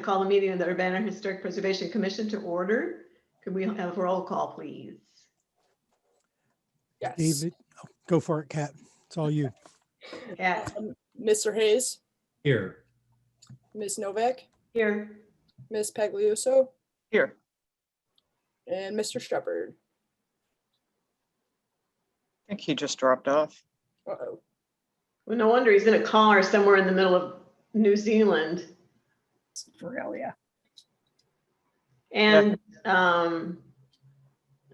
call the meeting of the Urbana Historic Preservation Commission to order. Could we have a roll call, please? Yes. David, oh, go for it, Kat. It's all you. Kat, Mr. Hayes, Here. Ms. Novak, here. Ms. Pagliuso, Here. and Mr. Shepherd. I think he just dropped off. Uh-oh. Well, no wonder he's in a car somewhere in the middle of New Zealand. For real, yeah. And,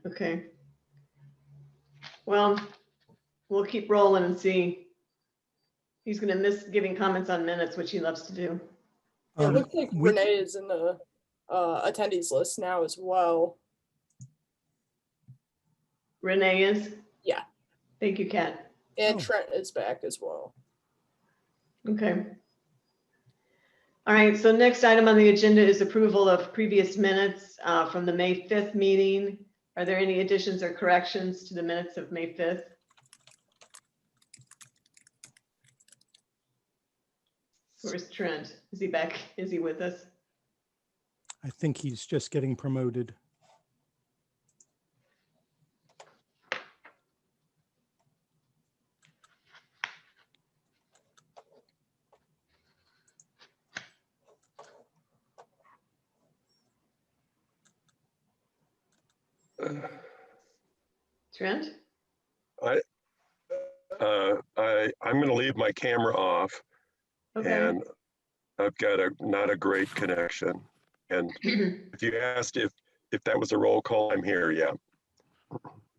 okay. Well, we'll keep rolling and see. He's gonna miss giving comments on minutes, which he loves to do. It looks like which- Renee is in the attendees list now as well. Renee is? Yeah. Thank you, Kat. And Oh. Trent is back as well. Okay. All right, so next item on the agenda is approval of previous minutes from the May 5th meeting. Are there any additions or corrections to the minutes of May 5th? Where's Trent? Is he back? Is he with us? I think he's just getting promoted. Trent? I'm going to leave my camera off, Okay. and I've got not a great connection. And if you asked if that was a roll call, I'm here. Yeah.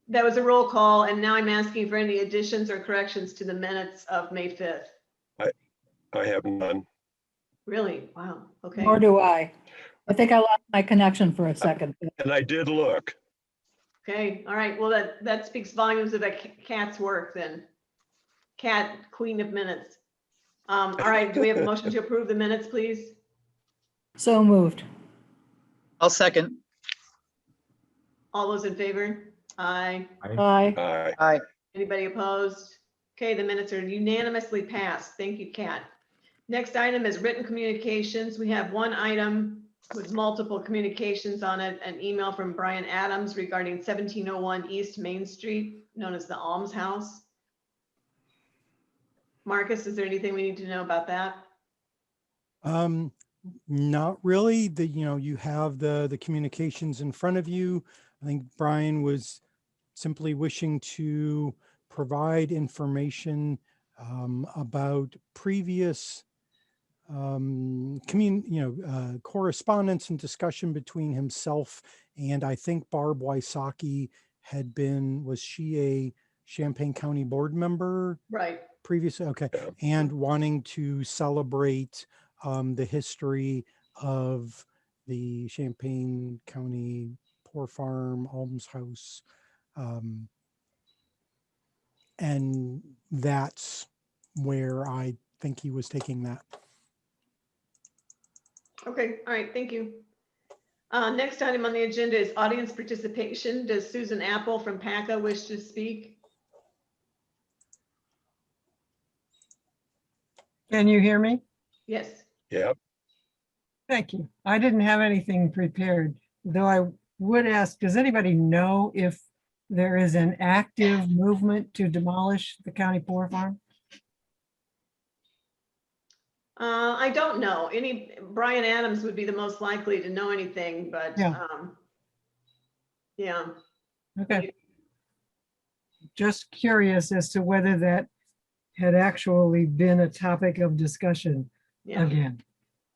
That was a roll call, and now I'm asking for any additions or corrections to the minutes of May 5th. I have none. Really? Wow. Okay. Nor do I. I think I lost my connection for a second. And I did look. Okay. All right. Well, that speaks volumes of Kat's work then. Kat, queen of minutes. All right. Do we have a motion to approve the minutes, please? So moved. I'll second. All those in favor? Aye. Aye. Aye. Anybody opposed? Okay, the minutes are unanimously passed. Thank you, Kat. Next item is written communications. We have one item with multiple communications on it, an email from Brian Adams regarding 1701 East Main Street, known as the Alms House. Marcus, is there anything we need to know about that? Not really. You have the communications in front of you. I think Brian was simply wishing to provide information about previous correspondence and discussion between himself and I think Barb Wysocki was she a Champaign County board member Right. previously? Okay. And wanting to celebrate the history of the Champaign County Poor Farm Alms House. And that's where I think he was taking that. Okay, all right, thank you. Next item on the agenda is audience participation. Does Susan Apple from PACA wish to speak? Can you hear me? Yes. Yep. Thank you. I didn't have anything prepared, though I would ask, does anybody know if there is an active movement to demolish the county poor farm? I don't know. Brian Adams would be the most likely to know anything, but Yeah. Yeah. Okay. Just curious as to whether that had actually been a topic of discussion Yeah. again.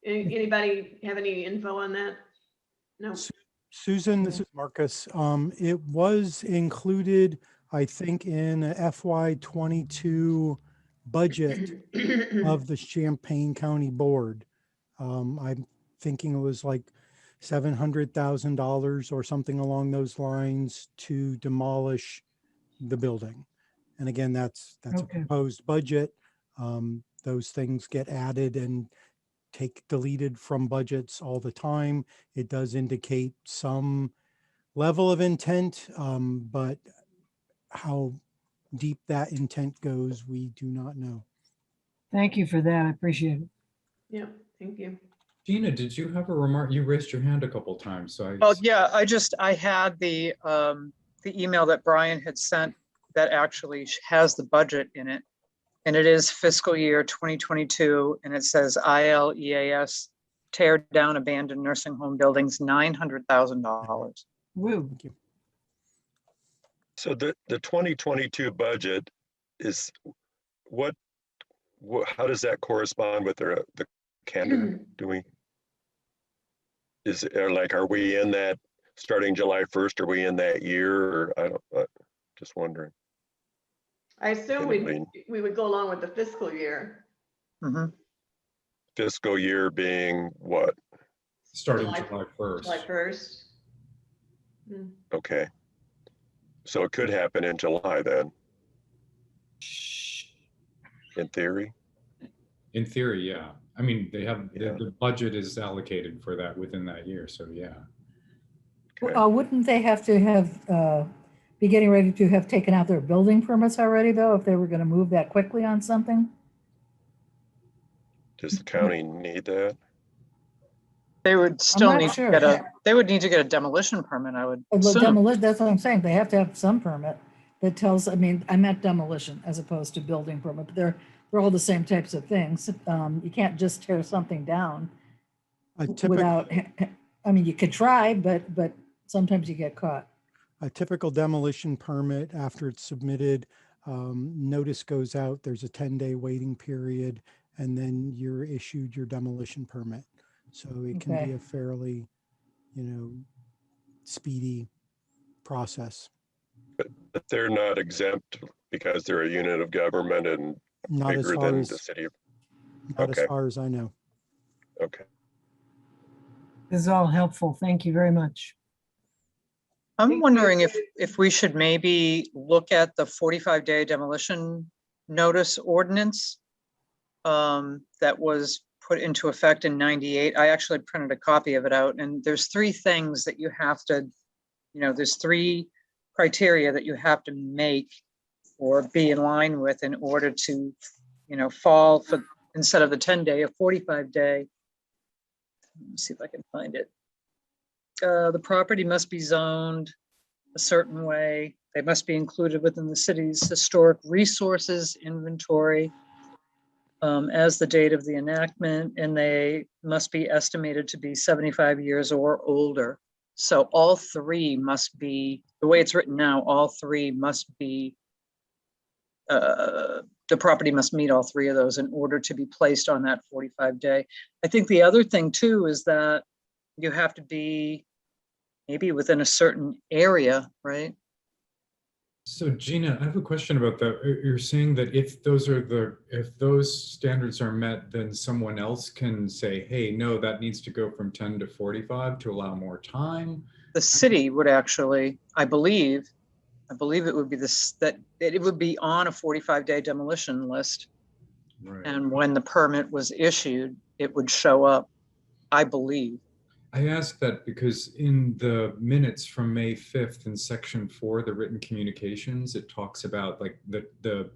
Anybody have any info on that? No. Susan, this is Marcus. It was included, I think, in a FY22 budget of the Champaign County Board. I'm thinking it was like $700,000 or something along those lines to demolish the building. And again, that's Okay. a proposed budget. Those things get added and deleted from budgets all the time. It does indicate some level of intent, but how deep that intent goes, we do not know. Thank you for that. I appreciate it. Yeah, thank you. Gina, did you have a remark? You raised your hand a couple times, so Oh, yeah, I had the email that Brian had sent that actually has the budget in it. And it is fiscal year 2022, and it says ILEAS, tear down abandoned nursing home buildings, $900,000. Woo. Thank you. So the 2022 budget is what, how does that correspond with the calendar? Do we? Are we in that starting July 1st? Are we in that year, or I don't, just wondering. I assume we would go along with the fiscal year. Mhm. Fiscal year being what? starting July- July 1st. July 1st. Okay. So it could happen in July then, in theory. In theory, yeah. I mean, they have, Yeah. the budget is allocated for that within that year, so yeah. Okay. Wouldn't they have to have, be getting ready to have taken out their building permits already, though, if they were going to move that quickly on something? Does the county need that? They would still not need to sure. get they would need to get a demolition permit, I would Well, assume. demolition, that's what I'm saying. They have to have some permit that tells, I mean, I meant demolition as opposed to building permit, but they're all the same types of things. You can't just tear something down without, I mean, you could try, but sometimes you get caught. A typical demolition permit, after it's submitted, notice goes out, there's a 10-day waiting period, and then you're issued your demolition permit. So it can be Okay. a fairly, speedy process. But they're not exempt because they're a unit of government and Not as bigger far than as, the city of, not as okay. far as I know. okay. This is all helpful. Thank you very much. I'm Thank wondering you. if we should maybe look at the 45-day demolition notice ordinance that was put into effect in 98. I actually printed a copy of it out, and there's 3 things that you have to, there's 3 criteria that you have to make or be in line with in order to, fall for, instead of the 10-day, a 45-day. Let me see if I can find it. The property must be zoned a certain way. They must be included within the city's historic resources inventory as the date of the enactment, and they must be estimated to be 75 years or older. So all 3 must be, the way it's written now, all 3 must be, the property must meet all 3 of those in order to be placed on that 45-day. I think the other thing too is that you have to be maybe within a certain area, right? So Gina, I have a question about that. You're saying that if those standards are met, then someone else can say, hey, no, that needs to go from 10 to 45 to allow more time? The city would actually, I believe it would be this, that it would be on a 45-day demolition list. Right. And when the permit was issued, it would show up, I believe. I ask that because in the minutes from May 5th in section 4, the written communications, it talks about like the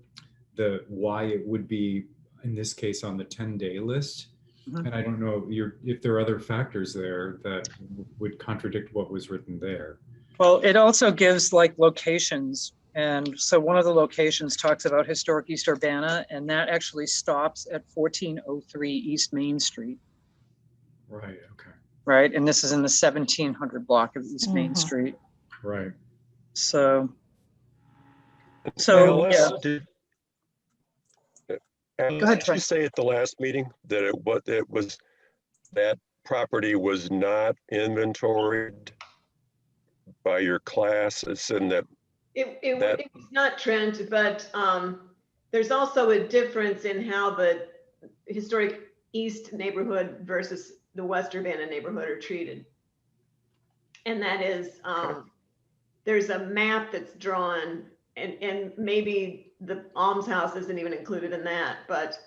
why it would be in this case on the 10-day list. Mhm. And I don't know if there are other factors there that would contradict what was written there. Well, it also gives like locations. And so one of the locations talks about historic East Urbana, and that actually stops at 1403 East Main Street, Right, okay, right? And this is in the 1700 block of East Main Mhm. Street. right. So Alice, yeah. Alice, Go ahead, did Troy. you say at the last meeting that that property was not inventoried by your classes, and that It's not Trent, but there's also a difference in how the historic East neighborhood versus the West Urbana neighborhood are treated. And that is, there's a map that's drawn, and maybe the almshouse isn't even included in that, but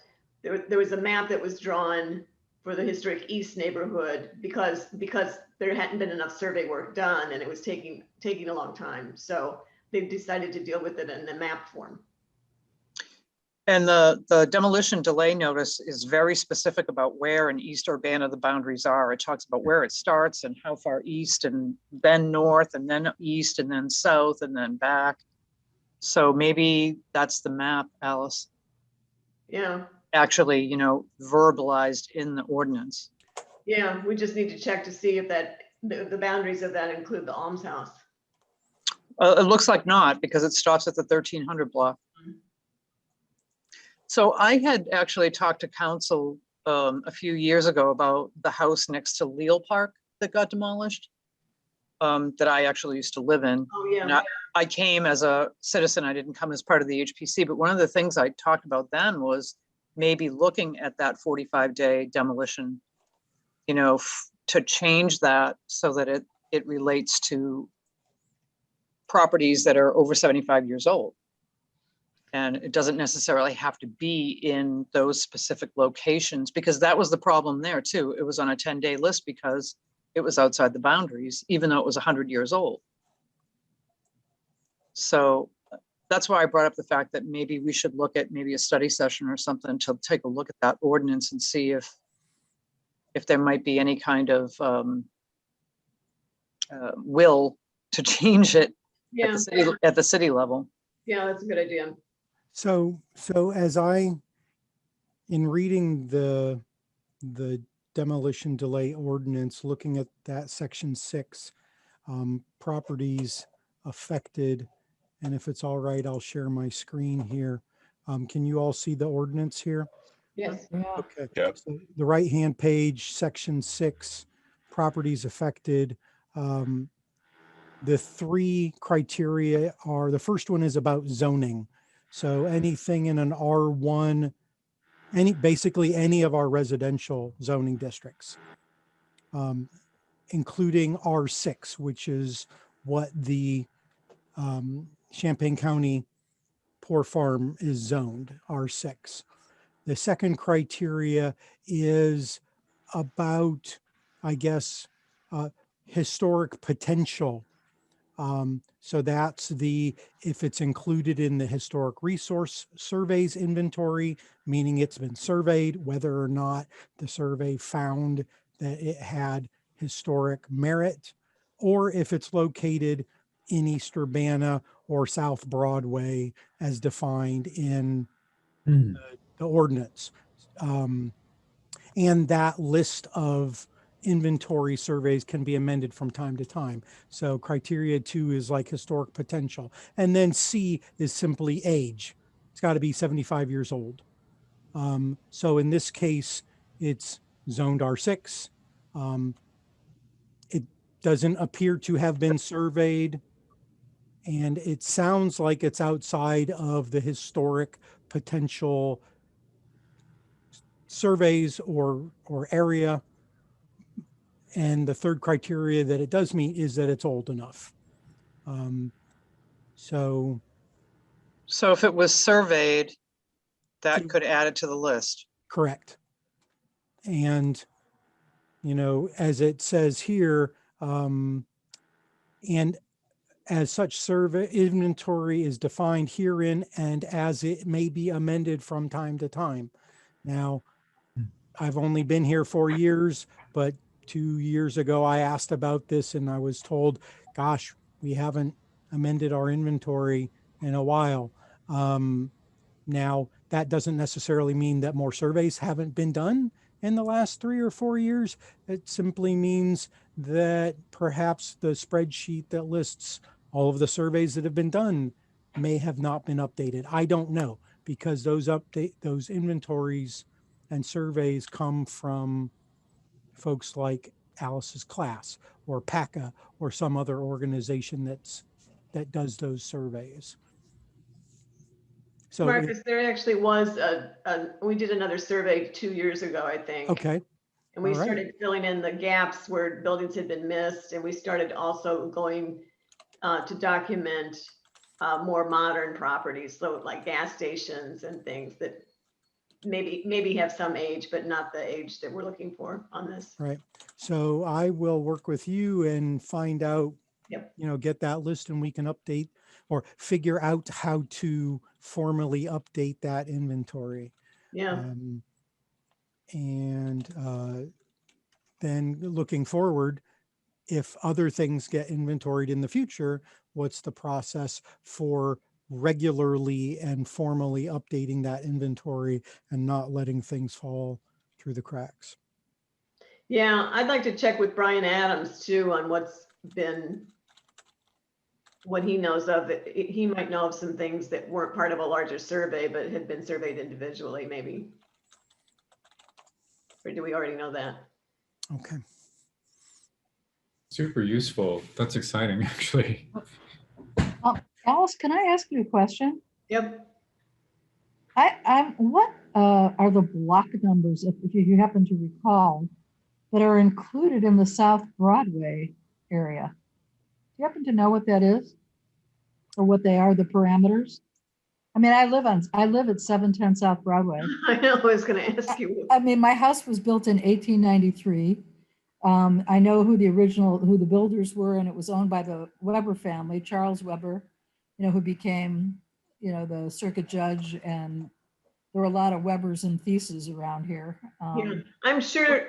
there was a map that was drawn for the historic East neighborhood because there hadn't been enough survey work done, and it was taking a long time. So they decided to deal with it in the map form. And the demolition delay notice is very specific about where in East Urbana the boundaries are. It talks about where it starts and how far east, and then north, and then east, and then south, and then back. So maybe that's the map, Alice, Yeah, actually, verbalized in the ordinance. yeah, we just need to check to see if the boundaries of that include the almshouse. It looks like not, because it stops at the 1300 block. So I had actually talked to council a few years ago about the house next to Leal Park that got demolished, that I actually used to live in. Oh, yeah. And I came as a citizen, I didn't come as part of the HPC, but one of the things I talked about then was maybe looking at that 45-day demolition, to change that so that it relates to properties that are over 75 years old. And it doesn't necessarily have to be in those specific locations, because that was the problem there too. It was on a 10-day list because it was outside the boundaries, even though it was 100 years old. So that's why I brought up the fact that maybe we should look at maybe a study session or something to take a look at that ordinance and see if there might be any kind of will to change it Yeah, at the city level. yeah, that's a good idea. So in reading the demolition delay ordinance, looking at that section 6, properties affected, and if it's all right, I'll share my screen here. Can you all see the ordinance here? Yes. Yeah. Okay. Yep. So the right-hand page, section 6, properties affected. The 3 criteria are, the first one is about zoning. So anything in an R1, basically any of our residential zoning districts, including R6, which is what the Champaign County Poor Farm is zoned, R6. The second criteria is about, I guess, historic potential. So that's if it's included in the historic resource surveys inventory, meaning it's been surveyed, whether or not the survey found that it had historic merit, or if it's located in East Urbana or South Broadway as defined in the ordinance. And that list of inventory surveys can be amended from time to time. So criteria 2 is like historic potential. And then C is simply age. It's got to be 75 years old. So in this case, it's zoned R6. It doesn't appear to have been surveyed. And it sounds like it's outside of the historic potential surveys or area. And the third criteria that it does meet is that it's old enough. So if it was surveyed, that could add it to the list. correct. And, as it says here, and as such survey inventory is defined herein and as it may be amended from time to time. Now, I've only been here 4 years, but 2 years ago, I asked about this and I was told, gosh, we haven't amended our inventory in a while. Now, that doesn't necessarily mean that more surveys haven't been done in the last 3 or 4 years. It simply means that perhaps the spreadsheet that lists all of the surveys that have been done may have not been updated. I don't know, because those inventories and surveys come from folks like Alice's class or PACA or some other organization that does those surveys. So Marcus, there actually was we did another survey 2 years ago, I think. okay, And we all right. started filling in the gaps where buildings had been missed, and we started also going to document more modern properties, so like gas stations and things that maybe have some age, but not the age that we're looking for on this. Right. So I will work with you and find out Yep. You know, get that list and we can update or figure out how to formally update that inventory. Yeah, And then looking forward, if other things get inventoried in the future, what's the process for regularly and formally updating that inventory and not letting things fall through the cracks? yeah, I'd like to check with Brian Adams too on what he knows of. He might know of some things that weren't part of a larger survey, but had been surveyed individually, maybe. Or do we already know that? Okay. Super useful. That's exciting, actually. Alice, can I ask you a question? Yep. What are the block numbers, if you happen to recall, that are included in the South Broadway area? Do you happen to know what that is? Or what they are, the parameters? I mean, I live at 710 South Broadway. I know, I was gonna ask you. I mean, my house was built in 1893. I know who the builders were, and it was owned by the Weber family, Charles Weber, who became, the circuit judge, and there were a lot of Webers and Theses around here. Yeah, I'm sure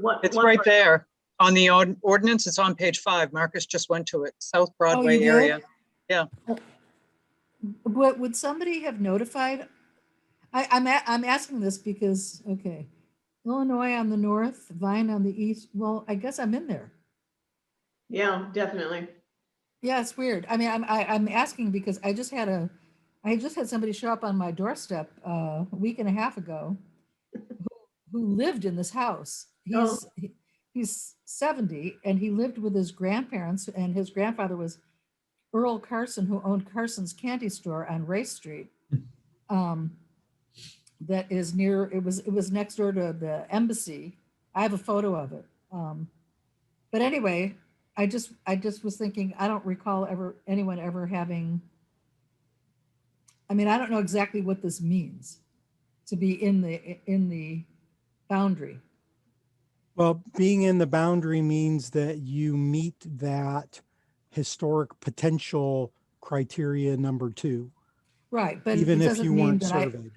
what. It's one right part- there on the ordinance. It's on page 5. Marcus just went to it. South Broadway you did? area. Would somebody have notified? I'm asking this because, okay, Illinois on the north, Vine on the east. Well, I guess I'm in there. Yeah, definitely. Yeah, it's weird. I mean, I'm asking because I just had somebody show up on my doorstep a week and a half ago who lived in this house. He's 70 and he lived with his grandparents, and his grandfather was Earl Carson, who owned Carson's Candy Store on Race Street. That is near, it was next door to the embassy. I have a photo of it. But anyway, I just was thinking, I don't recall anyone ever having, I mean, I don't know exactly what this means to be in the boundary. Well, being in the boundary means that you meet that historic potential criteria number 2, Right, but even it if doesn't you mean weren't that surveyed.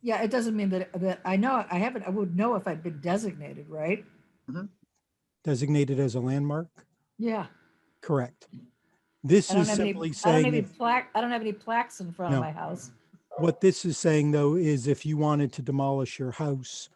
yeah, it doesn't mean that I know I would know if I'd been designated, right? Designated as a landmark? Yeah. Correct. This I don't is have any, simply I don't saying, have any if- I don't have any plaques in front of No. my house. what this is saying though, is if you wanted to demolish your house,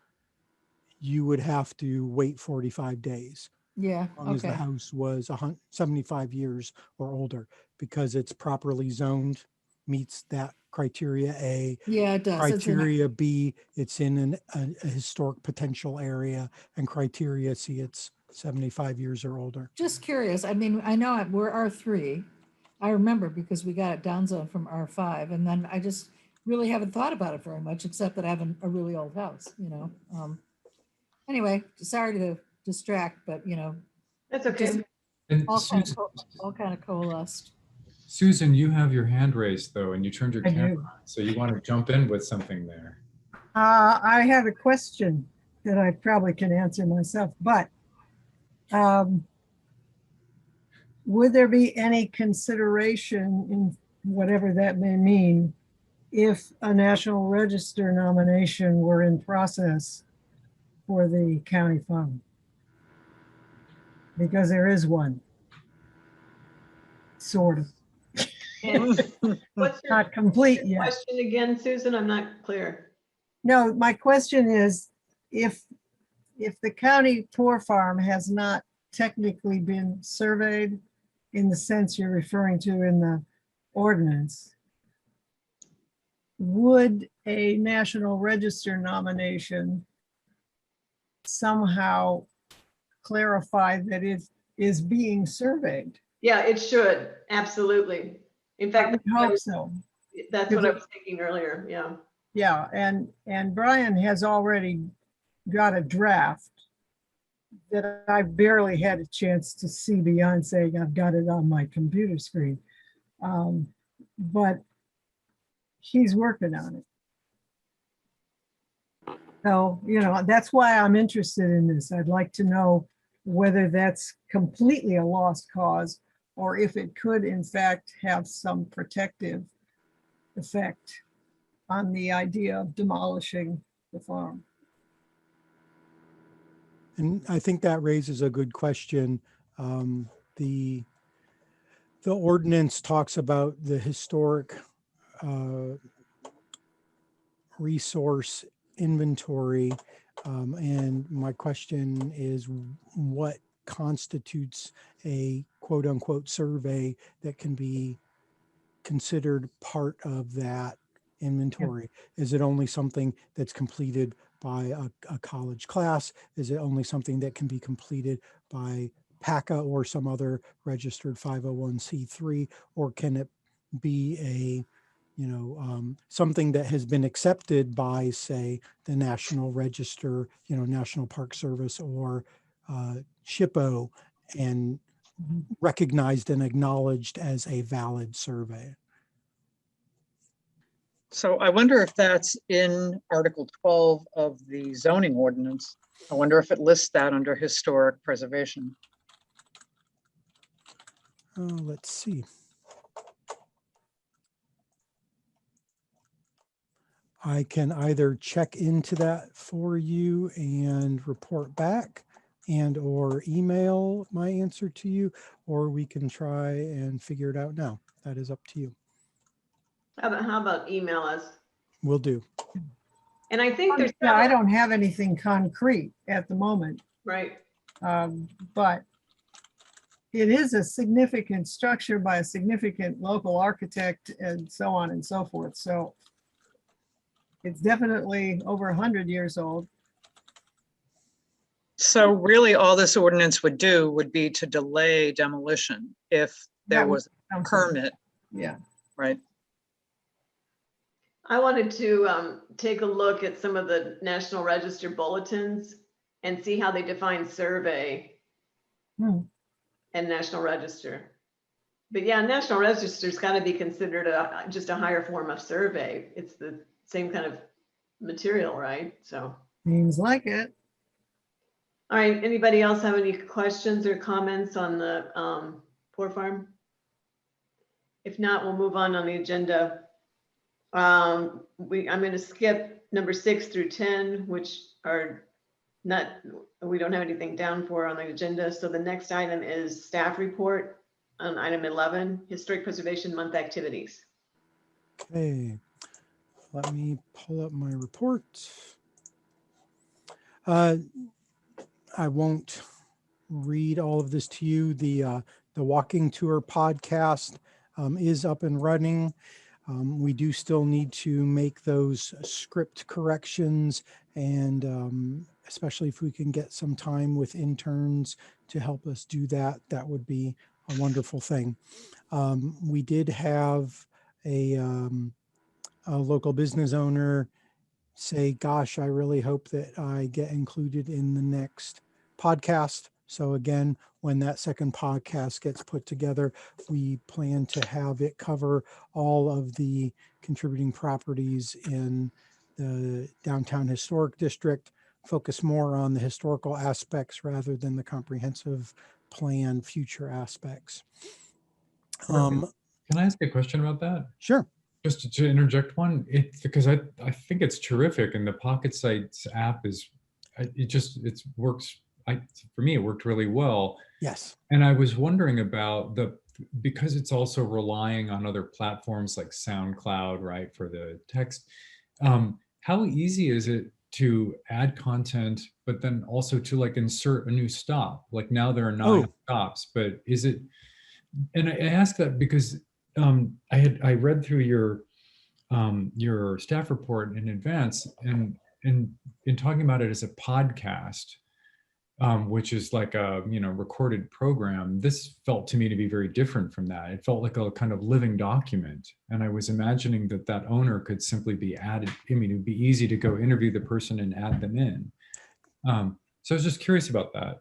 you would have to wait 45 days. Yeah, As long as the okay. house was 75 years or older, because it's properly zoned, meets that criteria A. Yeah, it does. It's in- Criteria B, it's in a historic potential area, and criteria C, it's 75 years or older. Just curious. I mean, I know we're R3. I remember because we got it downzoned from R5, and then I just really haven't thought about it very much, except that I have a really old house, Anyway, sorry to distract, but That's okay. And all kind Susan, of coalesced. Susan, you have your hand raised though, and you turned your I camera do. on. So you want to jump in with something there. I have a question that I probably can answer myself, but would there be any consideration in whatever that may mean if a National Register nomination were in process for the county farm? Because there is one, sort of, What's your not complete yet. question again, Susan? I'm not clear. No, my question is, if the county poor farm has not technically been surveyed in the sense you're referring to in the ordinance, would a National Register nomination somehow clarify that it is being surveyed? Yeah, it should, absolutely. In I fact, would hope so. that's what I was thinking earlier, yeah. Yeah, and Brian has already got a draft that I barely had a chance to see beyond saying I've got it on my computer screen. But he's working on it. So, that's why I'm interested in this. I'd like to know whether that's completely a lost cause or if it could in fact have some protective effect on the idea of demolishing the farm. And I think that raises a good question. The ordinance talks about the historic resource inventory. And my question is, what constitutes a quote unquote survey that can be considered part of that inventory? Is it only something that's completed by a college class? Is it only something that can be completed by PACA or some other registered 501c3? Or can it be a, something that has been accepted by, say, the National Register, National Park Service or SHPO, and recognized and acknowledged as a valid survey? So I wonder if that's in Article 12 of the zoning ordinance. I wonder if it lists that under historic preservation. Let's see. I can either check into that for you and report back and or email my answer to you, or we can try and figure it out now. That is up to you. How about email us? Will do. And I think there's, Yeah, I don't have anything concrete at the moment, right, but it is a significant structure by a significant local architect and so on and so forth. So it's definitely over 100 years old. So really all this ordinance would do would be to delay demolition if there That would was a sound- permit, Yeah. right? I wanted to take a look at some of the National Register bulletins and see how they define survey Hmm. and National Register. But yeah, National Register's got to be considered just a higher form of survey. It's the same kind of material, right? So, Seems like it. all right, anybody else have any questions or comments on the Poor Farm? If not, we'll move on the agenda. I'm going to skip number 6 through 10, which are not, we don't have anything down for on the agenda. So the next item is staff report on item 11, Historic Preservation Month activities. Okay, let me pull up my report. I won't read all of this to you. The walking tour podcast is up and running. We do still need to make those script corrections, and especially if we can get some time with interns to help us do that, that would be a wonderful thing. We did have a local business owner say, gosh, I really hope that I get included in the next podcast. So again, when that second podcast gets put together, we plan to have it cover all of the contributing properties in the downtown historic district, focus more on the historical aspects rather than the comprehensive plan future aspects. Can I ask a question about that? Sure. Just to interject one, because I think it's terrific, and the Pocket Sites app is, it works. For me, it worked really well. Yes. And I was wondering about because it's also relying on other platforms like SoundCloud, right, for the text. How easy is it to add content, but then also to like insert a new stop? Like now there are 9 stops, but is it? And I ask that because I read through your staff report in advance, and in talking about it as a podcast, which is like a recorded program, this felt to me to be very different from that. It felt like a kind of living document, and I was imagining that owner could simply be added. I mean, it would be easy to go interview the person and add them in. So I was just curious about that.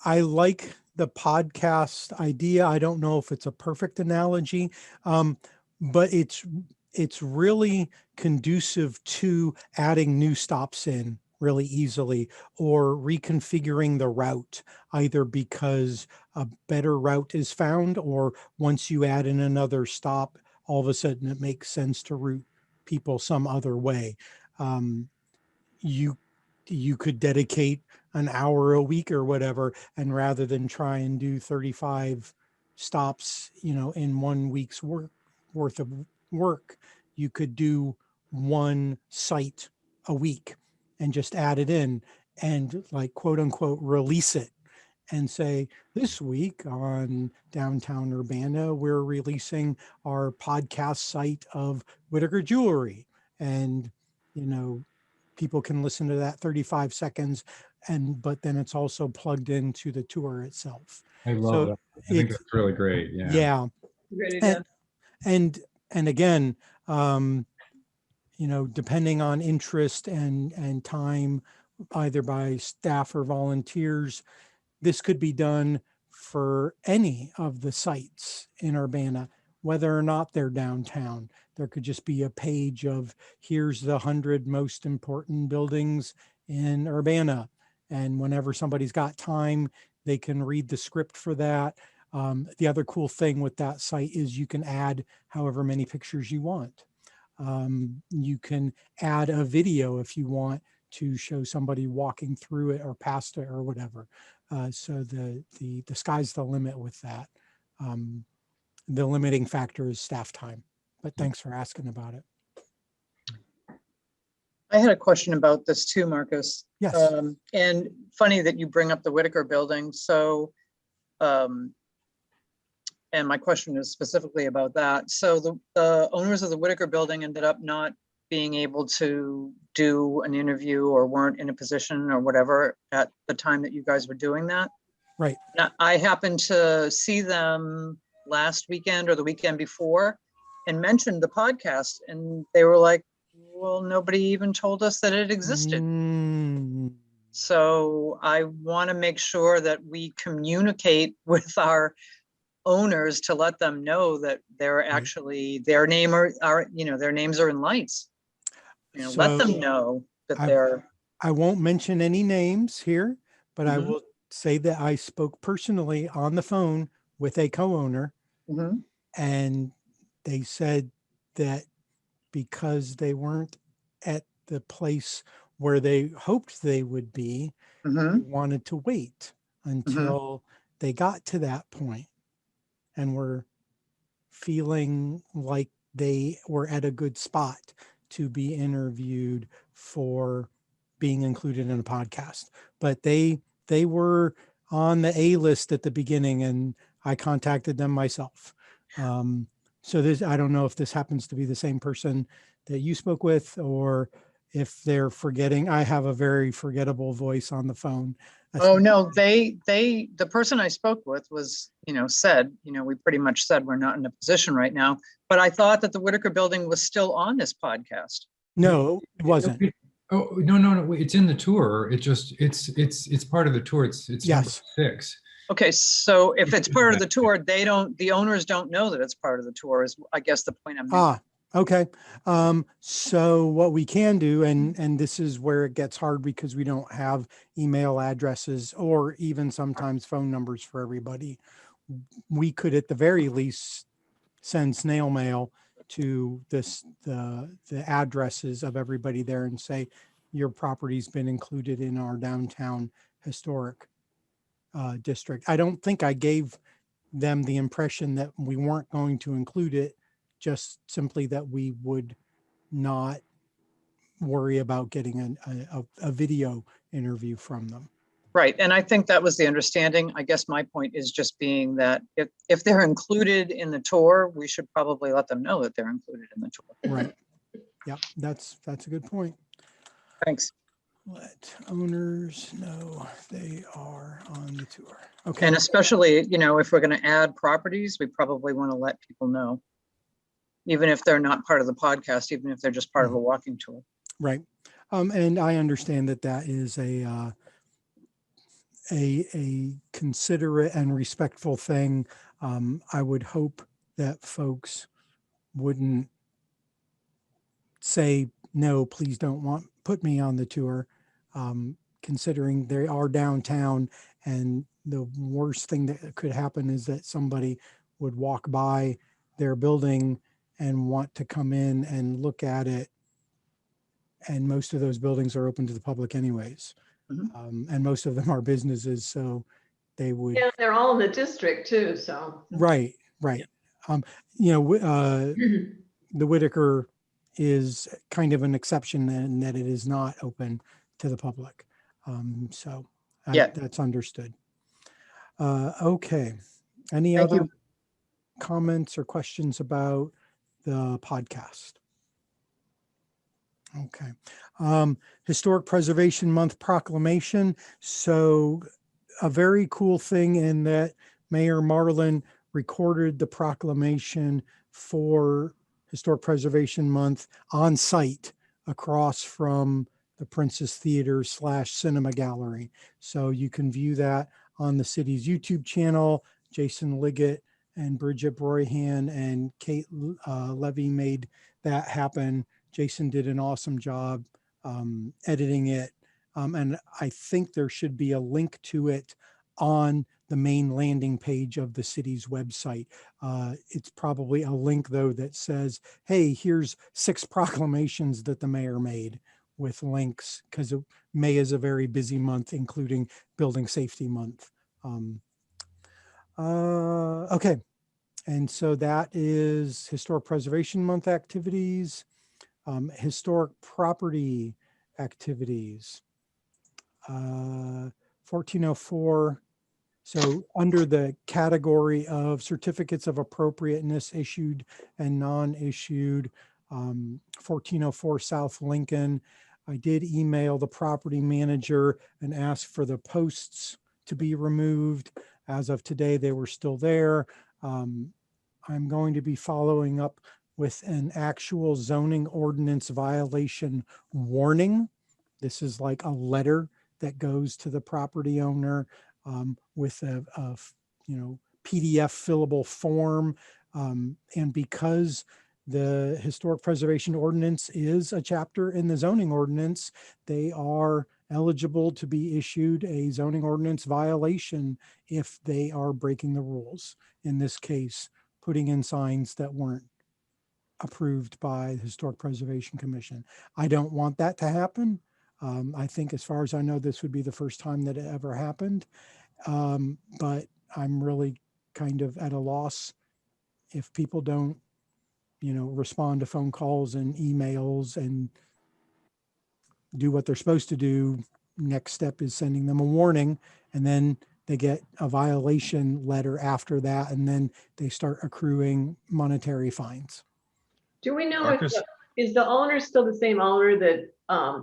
I like the podcast idea. I don't know if it's a perfect analogy, but it's really conducive to adding new stops in really easily, or reconfiguring the route, either because a better route is found, or once you add in another stop, all of a sudden it makes sense to route people some other way. You could dedicate an hour a week or whatever, and rather than try and do 35 stops, in 1 week's worth of work, you could do one site a week and just add it in and, like, quote unquote, release it and say, this week on Downtown Urbana, we're releasing our podcast site of Whitaker Jewelry. And, people can listen to that 35 seconds, but then it's also plugged into the tour itself. I love So that. I think it's, that's really great. Yeah. yeah. Great And, idea. and again, depending on interest and time, either by staff or volunteers, this could be done for any of the sites in Urbana, whether or not they're downtown. There could just be a page of, here's the 100 most important buildings in Urbana. And whenever somebody's got time, they can read the script for that. The other cool thing with that site is you can add however many pictures you want. You can add a video if you want to show somebody walking through it or past it or whatever. So the sky's the limit with that. The limiting factor is staff time, but thanks for asking about it. I had a question about this too, Marcus. Yes. And funny that you bring up the Whitaker building. So, and my question is specifically about that. So the owners of the Whitaker building ended up not being able to do an interview, or weren't in a position or whatever at the time that you guys were doing that. Right. Now, I happened to see them last weekend or the weekend before and mentioned the podcast, and they were like, well, nobody even told us that it existed. So I want to make sure that we communicate with our owners to let them know that they're actually, their names are in lights. Let them know that they're. I won't mention any names here, but I Mhm. will say that I spoke personally on the phone with a co-owner, Mhm. and they said that because they weren't at the place where they hoped they would be, Mhm. they wanted to wait until they got to that point and were feeling like they were at a good spot to be interviewed for being included in a podcast. But they were on the A list at the beginning, and I contacted them myself. So I don't know if this happens to be the same person that you spoke with, or if they're forgetting. I have a very forgettable voice on the phone. Oh, no, the person I spoke with was, said, we pretty much said we're not in a position right now, but I thought that the Whitaker building was still on this podcast. No, it wasn't. Oh, no. It's in the tour. It's part of the tour. It's Yes. number 6. Okay, so if it's part of the tour, the owners don't know that it's part of the tour, is I guess the point I'm making. Okay. So what we can do, and this is where it gets hard because we don't have email addresses or even sometimes phone numbers for everybody. We could at the very least send snail mail to the addresses of everybody there and say, your property's been included in our downtown historic district. I don't think I gave them the impression that we weren't going to include it, just simply that we would not worry about getting a video interview from them. Right, and I think that was the understanding. I guess my point is just being that if they're included in the tour, we should probably let them know that they're included in the tour. Right. Yeah, that's a good point. Thanks. Let owners know they are on the tour. Okay. And especially, if we're going to add properties, we probably want to let people know, even if they're not part of the podcast, even if they're just part of a walking tour. Right. And I understand that is a considerate and respectful thing. I would hope that folks wouldn't say, no, please don't put me on the tour. considering they are downtown, and the worst thing that could happen is that somebody would walk by their building and want to come in and look at it. And most of those buildings are open to the public anyways. Mhm. And most of them are businesses, so they would. Yeah, they're all in the district too, so. Right, right. You know, the Whitaker is kind of an exception in that it is not open to the public. So Yeah. that's understood. Okay. Any Thank other you. comments or questions about the podcast? Okay. Historic Preservation Month proclamation. So a very cool thing in that Mayor Marlin recorded the proclamation for Historic Preservation Month on site across from the Princess Theater / Cinema Gallery. So you can view that on the city's YouTube channel. Jason Liggett and Bridget Broyhan and Kate Levy made that happen. Jason did an awesome job editing it. And I think there should be a link to it on the main landing page of the city's website. It's probably a link though that says, hey, here's 6 proclamations that the mayor made, with links, because May is a very busy month, including Building Safety Month. Okay. And so that is Historic Preservation Month activities. Historic property activities. 1404. So under the category of certificates of appropriateness issued and non-issued, 1404 South Lincoln. I did email the property manager and ask for the posts to be removed. As of today, they were still there. I'm going to be following up with an actual zoning ordinance violation warning. This is like a letter that goes to the property owner with a PDF fillable form. And because the historic preservation ordinance is a chapter in the zoning ordinance, they are eligible to be issued a zoning ordinance violation if they are breaking the rules. In this case, putting in signs that weren't approved by the Historic Preservation Commission. I don't want that to happen. I think, as far as I know, this would be the first time that it ever happened. But I'm really kind of at a loss if people don't, respond to phone calls and emails and do what they're supposed to do. Next step is sending them a warning, and then they get a violation letter after that, and then they start accruing monetary fines. Do we know if Marcus? is the owner still the same owner that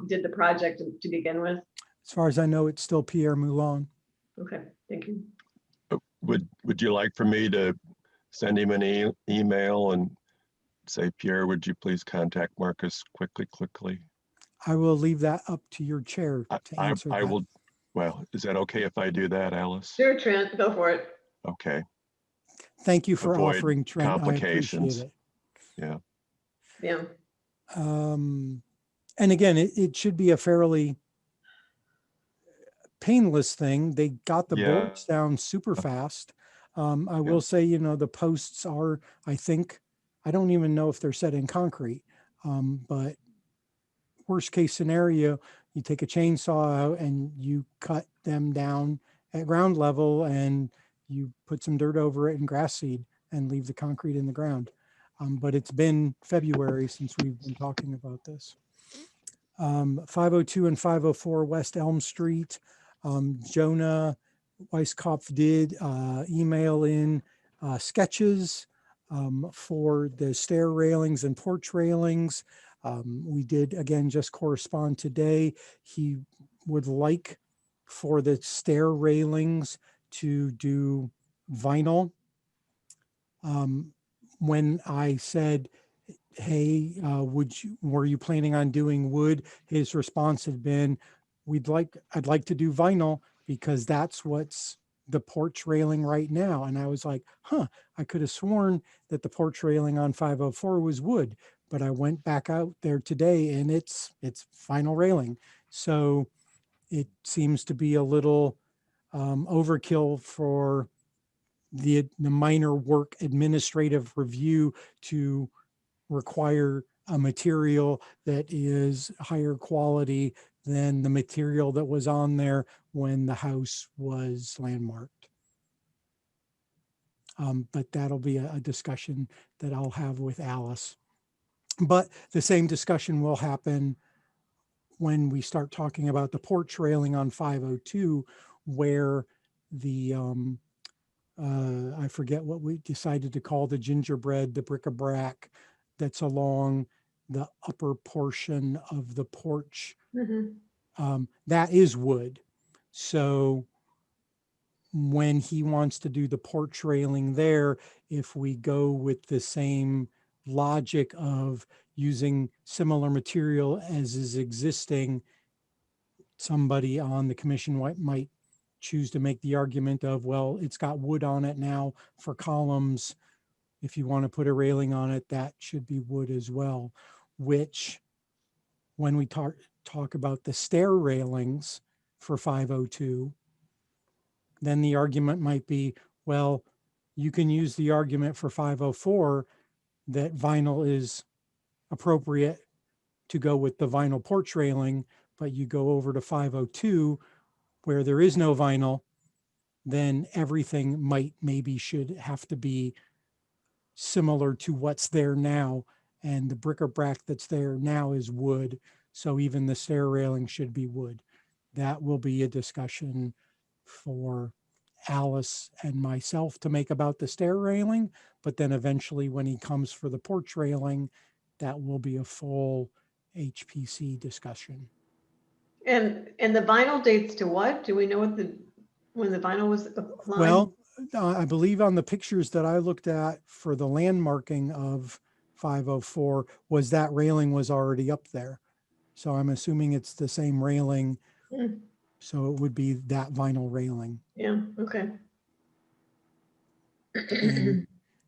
did the project to begin with? As far as I know, it's still Pierre Moulin. Okay, thank you. Would you like for me to send him an email and say, Pierre, would you please contact Marcus quickly? I will leave that up to your chair to I answer that. will, well, is that okay if I do that, Alice? Sure, Trent, go for it. Okay, Thank you for Avoid offering, Trent. I complications. appreciate yeah. Yeah. it. And again, it should be a fairly painless thing. They got the Yeah. boards down super fast. I will say, the posts are, I think, I don't even know if they're set in concrete, but worst case scenario, you take a chainsaw out and you cut them down at ground level and you put some dirt over it and grass seed and leave the concrete in the ground. But it's been February since we've been talking about this. 502 and 504 West Elm Street. Jonah Weisskopf did email in sketches for the stair railings and porch railings. We did, again, just correspond today. He would like for the stair railings to do vinyl. When I said, hey, were you planning on doing wood? His response had been, I'd like to do vinyl because that's what's the porch railing right now. And I was like, I could have sworn that the porch railing on 504 was wood, but I went back out there today and it's vinyl railing. So it seems to be a little overkill for the minor work administrative review to require a material that is higher quality than the material that was on there when the house was landmarked. But that'll be a discussion that I'll have with Alice. But the same discussion will happen when we start talking about the porch railing on 502, where the, I forget what we decided to call the gingerbread, the bric-a-brac that's along the upper portion of the porch. Mhm. That is wood. So when he wants to do the porch railing there, if we go with the same logic of using similar material as is existing, somebody on the commission might choose to make the argument of, well, it's got wood on it now for columns. If you want to put a railing on it, that should be wood as well, which when we talk about the stair railings for 502, then the argument might be, well, you can use the argument for 504 that vinyl is appropriate to go with the vinyl porch railing, but you go over to 502 where there is no vinyl, then everything maybe should have to be similar to what's there now. And the bric-a-brac that's there now is wood. So even the stair railing should be wood. That will be a discussion for Alice and myself to make about the stair railing. But then eventually when he comes for the porch railing, that will be a full HPC discussion. And the vinyl dates to what? Do we know what when the vinyl was applied? Well, I believe on the pictures that I looked at for the landmarking of 504 was that railing was already up there. So I'm assuming it's the same railing. Hmm. So it would be that vinyl railing. Yeah, okay.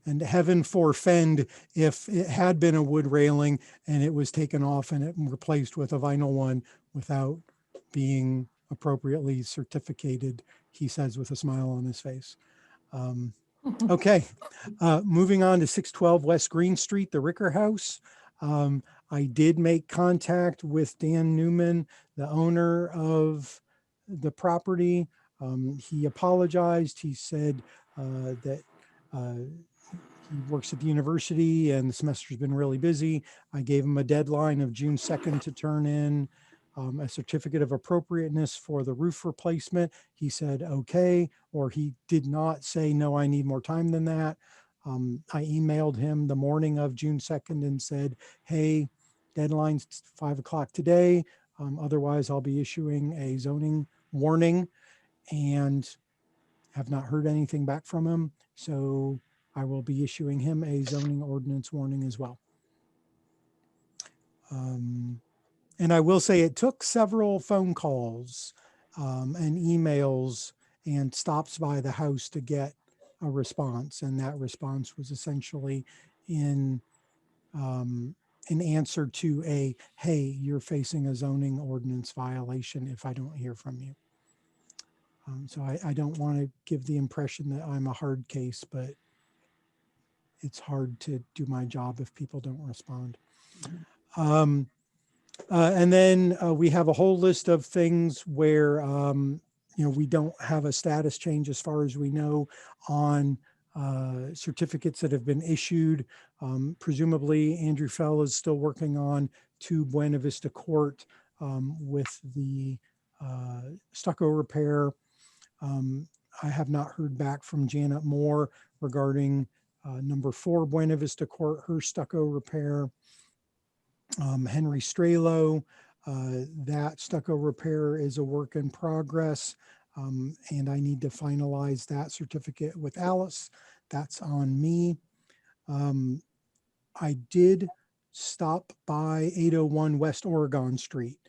And heaven forfend if it had been a wood railing and it was taken off and it replaced with a vinyl one without being appropriately certificated, he says with a smile on his face. Okay, moving on to 612 West Green Street, the Ricker House. I did make contact with Dan Newman, the owner of the property. He apologized. He said that he works at the university and the semester's been really busy. I gave him a deadline of June 2nd to turn in a certificate of appropriateness for the roof replacement. He said, okay, or he did not say, no, I need more time than that. I emailed him the morning of June 2nd and said, hey, deadline's 5 o'clock today. Otherwise I'll be issuing a zoning warning, and have not heard anything back from him. So I will be issuing him a zoning ordinance warning as well. And I will say it took several phone calls and emails and stops by the house to get a response. And that response was essentially in an answer to a, hey, you're facing a zoning ordinance violation if I don't hear from you. So I don't want to give the impression that I'm a hard case, but it's hard to do my job if people don't respond. And then we have a whole list of things where, we don't have a status change as far as we know on certificates that have been issued. Presumably Andrew Fell is still working on 2 Buena Vista Court with the stucco repair. I have not heard back from Janet Moore regarding number 4 Buena Vista Court, her stucco repair. Henry Strelo, that stucco repair is a work in progress, and I need to finalize that certificate with Alice. That's on me. I did stop by 801 West Oregon Street.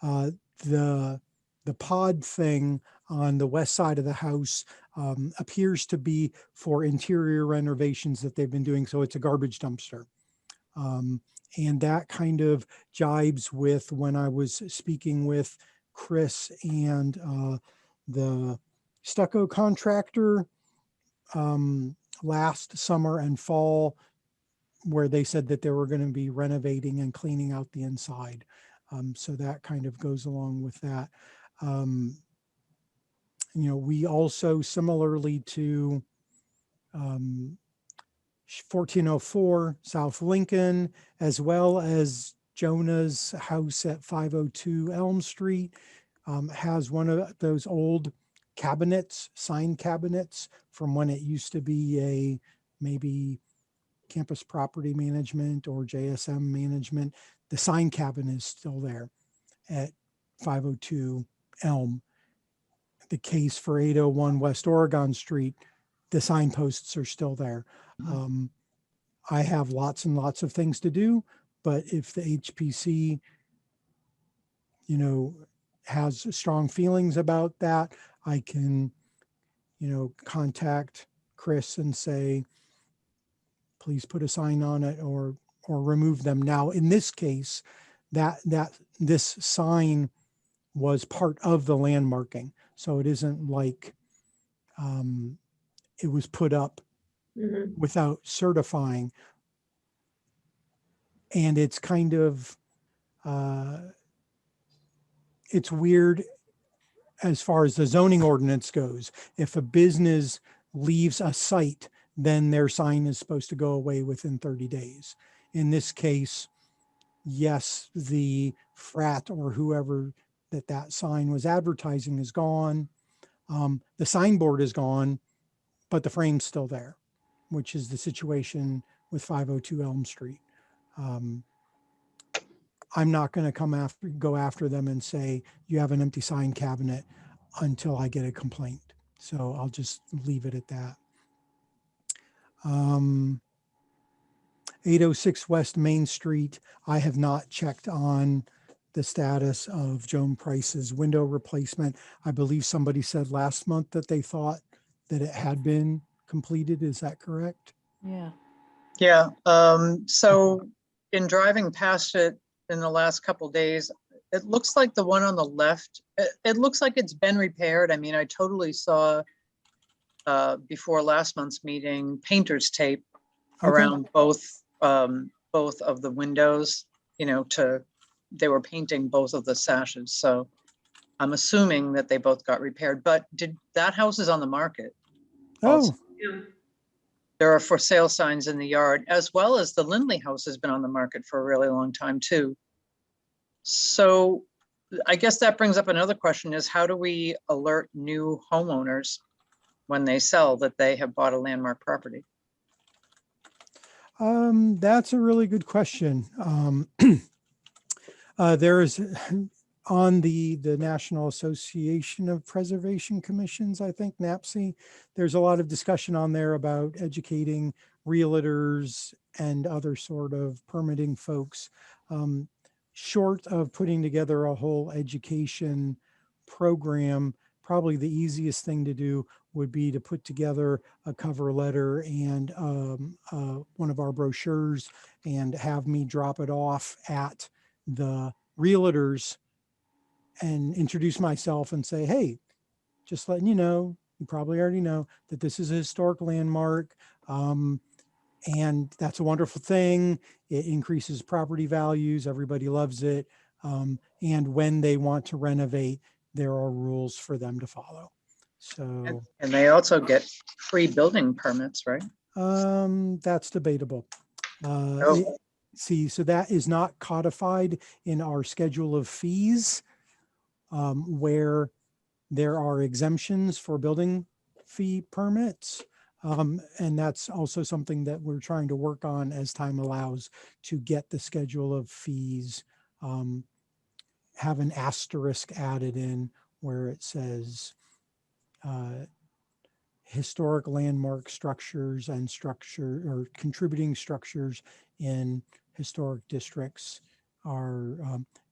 The pod thing on the west side of the house appears to be for interior renovations that they've been doing. So it's a garbage dumpster. And that kind of jibes with when I was speaking with Chris and the stucco contractor last summer and fall, where they said that they were going to be renovating and cleaning out the inside. So that kind of goes along with that. You know, we also, similarly to 1404 South Lincoln, as well as Jonah's house at 502 Elm Street, has one of those old cabinets, sign cabinets from when it used to be a maybe Campus Property Management or JSM Management. The sign cabinet is still there at 502 Elm. The case for 801 West Oregon Street, the signposts are still there. I have lots and lots of things to do, but if the HPC, you know, has strong feelings about that, I can, you know, contact Chris and say, please put a sign on it or remove them. Now, in this case, this sign was part of the landmarking. So it isn't like it was put up without certifying. And it's kind of, it's weird as far as the zoning ordinance goes. If a business leaves a site, then their sign is supposed to go away within 30 days. In this case, yes, the frat or whoever that sign was advertising is gone. The signboard is gone, but the frame's still there, which is the situation with 502 Elm Street. I'm not going to go after them and say, you have an empty sign cabinet until I get a complaint. So I'll just leave it at that. 806 West Main Street. I have not checked on the status of Joan Price's window replacement. I believe somebody said last month that they thought that it had been completed. Is that correct? Yeah. Yeah, so in driving past it in the last couple days, it looks like the one on the left, it looks like it's been repaired. I mean, I totally saw before last month's meeting, painter's tape around both of the windows, you know, they were painting both of the sashes. So I'm assuming that they both got repaired, but that house is on the market. Oh, Yeah. There are for sale signs in the yard, as well as the Lindley house has been on the market for a really long time too. So I guess that brings up another question, is how do we alert new homeowners when they sell that they have bought a landmark property? that's a really good question. There is on the National Association of Preservation Commissions, I think, NAPC, there's a lot of discussion on there about educating realtors and other sort of permitting folks. Short of putting together a whole education program, probably the easiest thing to do would be to put together a cover letter and one of our brochures and have me drop it off at the realtors and introduce myself and say, hey, just letting you know, you probably already know that this is a historic landmark. And that's a wonderful thing. It increases property values. Everybody loves it. And when they want to renovate, there are rules for them to follow. So, And they also get free building permits, right? that's debatable. Oh. See, so that is not codified in our schedule of fees, where there are exemptions for building fee permits. And that's also something that we're trying to work on as time allows to get the schedule of fees, have an asterisk added in where it says historic landmark structures and contributing structures in historic districts are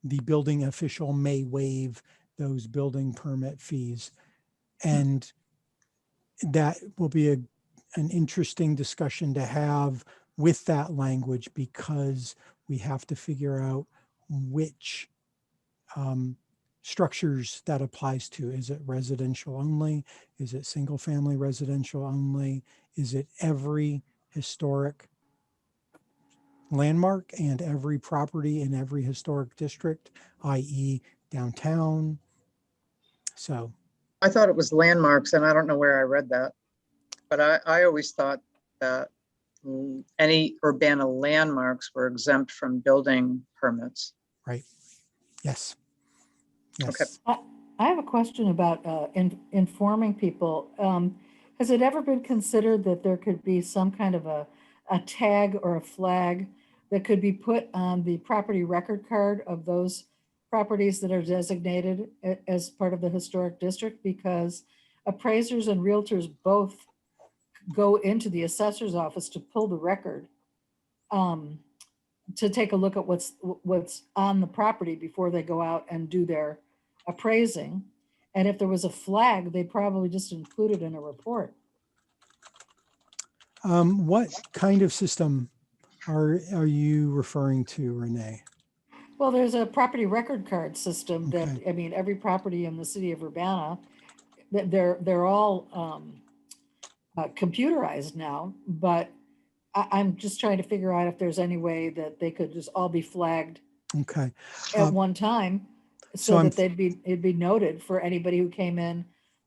the building official may waive those building permit fees. And that will be an interesting discussion to have with that language, because we have to figure out which structures that applies to. Is it residential only? Is it single family residential only? Is it every historic landmark and every property in every historic district, i.e. downtown? So, I thought it was landmarks, and I don't know where I read that. But I always thought that any Urbana landmarks were exempt from building permits. right. Yes. Yes. Okay. I have a question about informing people. Has it ever been considered that there could be some kind of a tag or a flag that could be put on the property record card of those properties that are designated as part of the historic district? Because appraisers and realtors both go into the assessor's office to pull the record, to take a look at what's on the property before they go out and do their appraising. And if there was a flag, they'd probably just include it in a report. What kind of system are you referring to, Renee? Well, there's a property record card system that, Okay. I mean, every property in the city of Urbana, they're all computerized now, but I'm just trying to figure out if there's any way that they could just all be flagged Okay. at one time, so so I'm- that it'd be noted for anybody who came in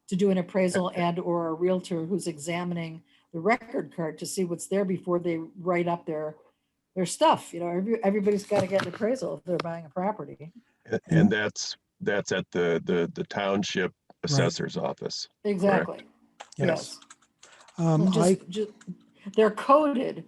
to do an appraisal and or a realtor who's examining the record card to see what's there before they write up their stuff. You know, everybody's got to get an appraisal if they're buying a property. And that's at the township assessor's office. Exactly. Yes. Yes. I, Just, they're coded.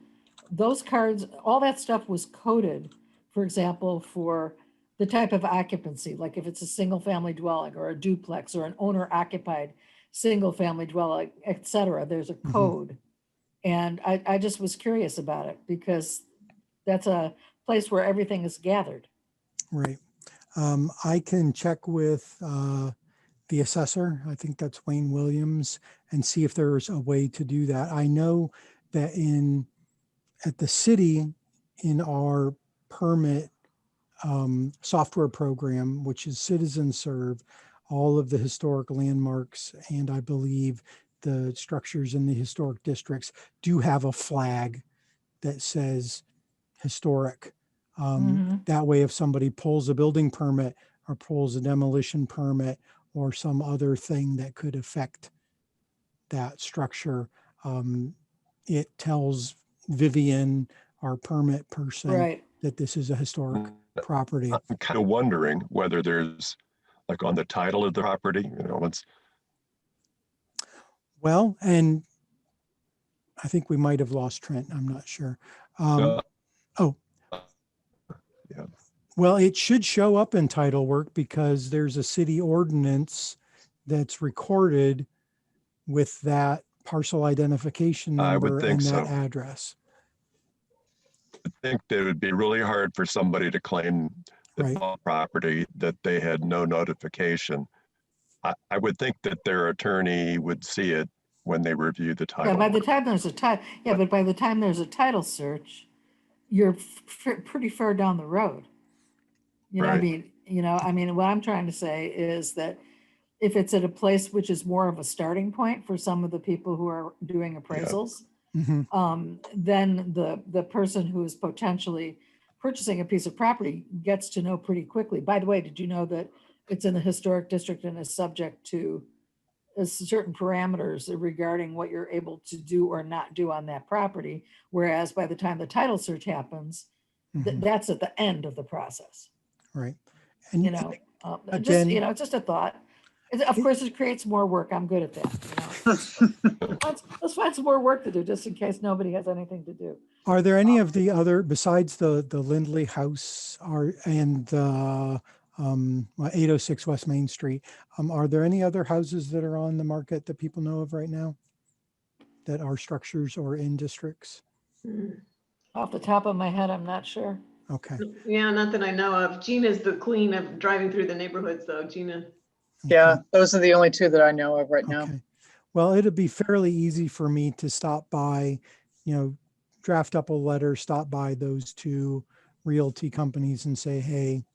Those cards, all that stuff was coded, for example, for the type of occupancy, like if it's a single family dwelling or a duplex or an owner occupied single family dwelling, et cetera, there's a code. And I just was curious about it because that's a place where everything is gathered. right. I can check with the assessor. I think that's Wayne Williams, and see if there's a way to do that. I know that at the city, in our permit software program, which is Citizen Serve, all of the historic landmarks and I believe the structures in the historic districts do have a flag that says historic. That way, if somebody pulls a building permit or pulls a demolition permit or some other thing that could affect that structure, it tells Vivian, our permit person, Right. that this is a historic property. I'm kind of wondering whether there's, like, on the title of the property, once. Well, and I think we might have lost Trent. I'm not sure. Oh, Yeah. well, it should show up in title work because there's a city ordinance that's recorded with that parcel identification I would number think and that so. address. I think that it would be really hard for somebody to claim the Right. property that they had no notification. I would think that their attorney would see it when they review the Yeah, title. by the time there's a title, yeah, but by the time there's a title search, you're pretty far down the road. You know, Right. I mean, what I'm trying to say is that if it's at a place which is more of a starting point for some of the people who are doing appraisals, then the person who is potentially purchasing a piece of property gets to know pretty quickly. By the way, did you know that it's in the historic district and is subject to certain parameters regarding what you're able to do or not do on that property? Whereas by the time the title search happens, that's at the end of the process. Right. And You know, again- just a thought. Of course, it creates more work. I'm good at that. Let's find some more work to do, just in case nobody has anything to do. are there any of the other, besides the Lindley House and the 806 West Main Street, are there any other houses that are on the market that people know of right now that are structures or in districts? Off the top of my head, I'm not sure. Okay. Yeah, not that I know of. Gina's the queen of driving through the neighborhoods though, Gina. Yeah, those are the only two that I know of right now. Okay. Well, it'd be fairly easy for me to stop by, draft up a letter, stop by those two realty companies and say, hey,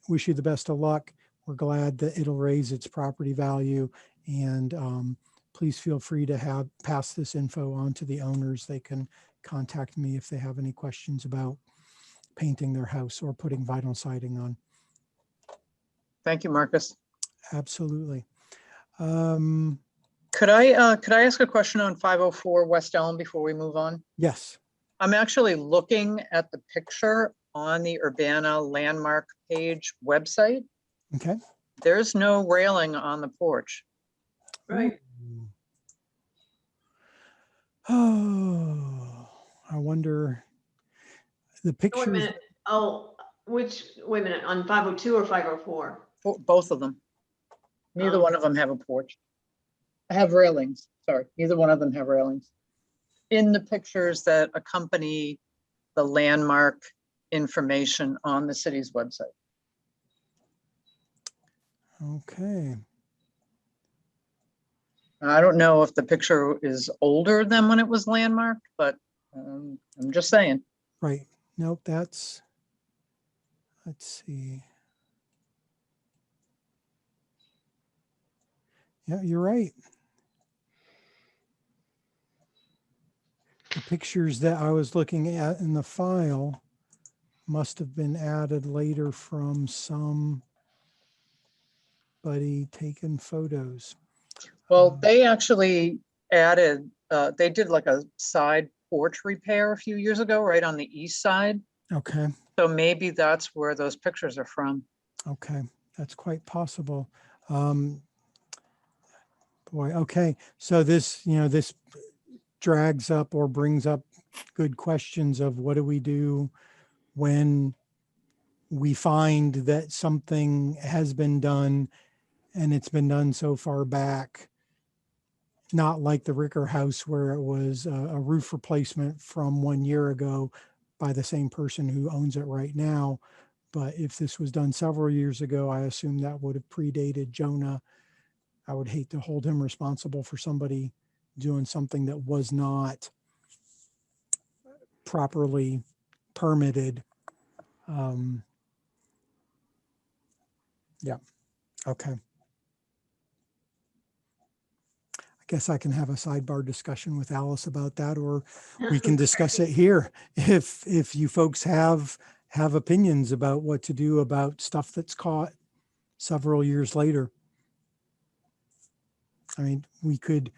wish you the best of luck. We're glad that it'll raise its property value, and please feel free to pass this info on to the owners. They can contact me if they have any questions about painting their house or putting vinyl siding on. Thank you, Marcus. Absolutely. Could I ask a question on 504 West Elm before we move on? Yes. I'm actually looking at the picture on the Urbana landmark page website. Okay. There's no railing on the porch. Right. Oh, I wonder the Wait a pictures. minute. Oh, wait a minute, on 502 or 504? Both of them. Neither Oh. one of them have a porch. I have railings, sorry, neither one of them have railings. In the pictures that accompany the landmark information on the city's website. Okay. I don't know if the picture is older than when it was landmarked, but I'm just saying. Right. Nope. Let's see. Yeah, you're right. The pictures that I was looking at in the file must have been added later from somebody taking photos. Well, they actually added, they did like a side porch repair a few years ago, right on the east side. Okay. So maybe that's where those pictures are from. Okay. That's quite possible. Boy, okay. So this, this drags up or brings up good questions of what do we do when we find that something has been done and it's been done so far back, not like the Ricker house where it was a roof replacement from 1 year ago by the same person who owns it right now. But if this was done several years ago, I assume that would have predated Jonah. I would hate to hold him responsible for somebody doing something that was not properly permitted. Yeah. Okay. I guess I can have a sidebar discussion with Alice about that, or we can discuss it here. If you folks have opinions about what to do about stuff that's caught several years later. I mean, we could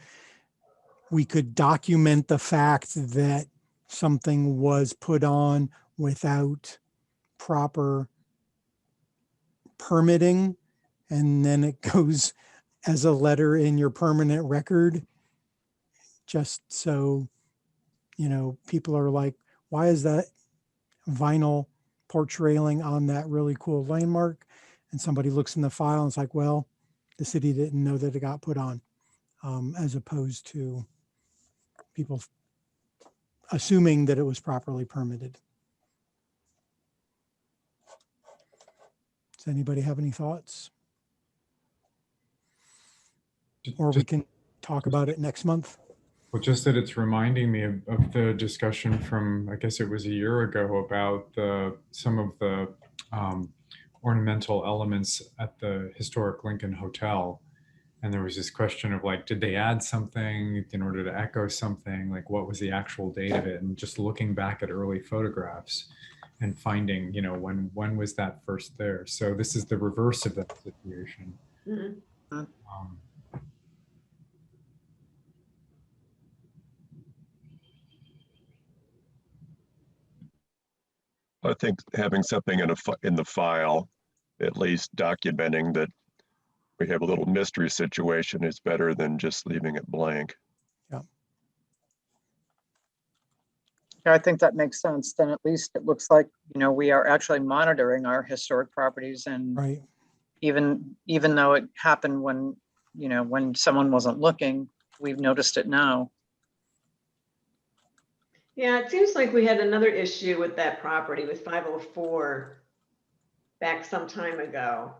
document the fact that something was put on without proper permitting, and then it goes as a letter in your permanent record, just so, people are like, why is that vinyl porch railing on that really cool landmark? And somebody looks in the file and it's like, well, the city didn't know that it got put on, as opposed to people assuming that it was properly permitted. Does anybody have any thoughts? Or we can talk about it next month. Well, just that it's reminding me of the discussion from, I guess it was a year ago, about some of the ornamental elements at the historic Lincoln Hotel. And there was this question of like, did they add something in order to echo something? Like, what was the actual date of it? And just looking back at early photographs and finding, when was that first there? So this is the reverse of that situation. Mm-hmm. I think having something in the file, at least documenting that we have a little mystery situation, is better than just leaving it blank. Yeah, I think that makes sense. Then at least it looks like, we are actually monitoring our historic properties, and Right. even though it happened when, when someone wasn't looking, we've noticed it now. Yeah, it seems like we had another issue with that property with 504 back some time ago.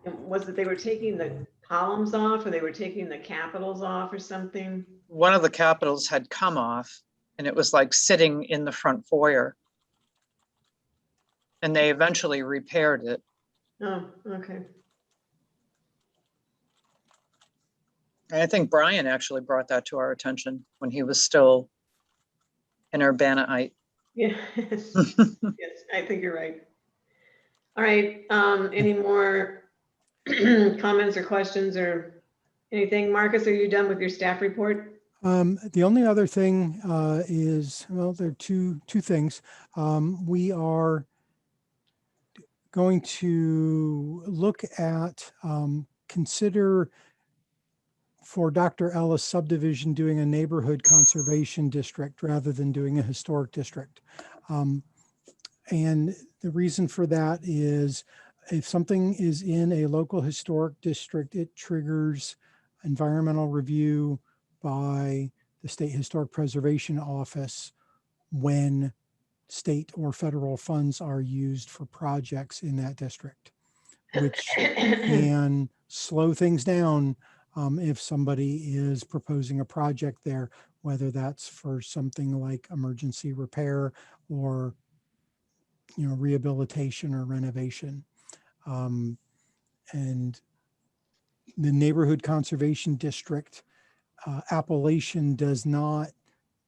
And was it they were taking the columns off, or they were taking the capitals off or something? One of the capitals had come off and it was like sitting in the front foyer. And they eventually repaired it. Oh, okay. I think Brian actually brought that to our attention when he was still an Urbanaite. Yeah. Yes, I think you're right. All right, any more comments or questions or anything? Marcus, are you done with your staff report? The only other thing is, well, there are two things. We are going to look at, consider for Dr. Ellis subdivision doing a neighborhood conservation district rather than doing a historic district. And the reason for that is if something is in a local historic district, it triggers environmental review by the State Historic Preservation Office when state or federal funds are used for projects in that district, which can slow things down if somebody is proposing a project there, whether that's for something like emergency repair or rehabilitation or renovation. And the neighborhood conservation district appellation does not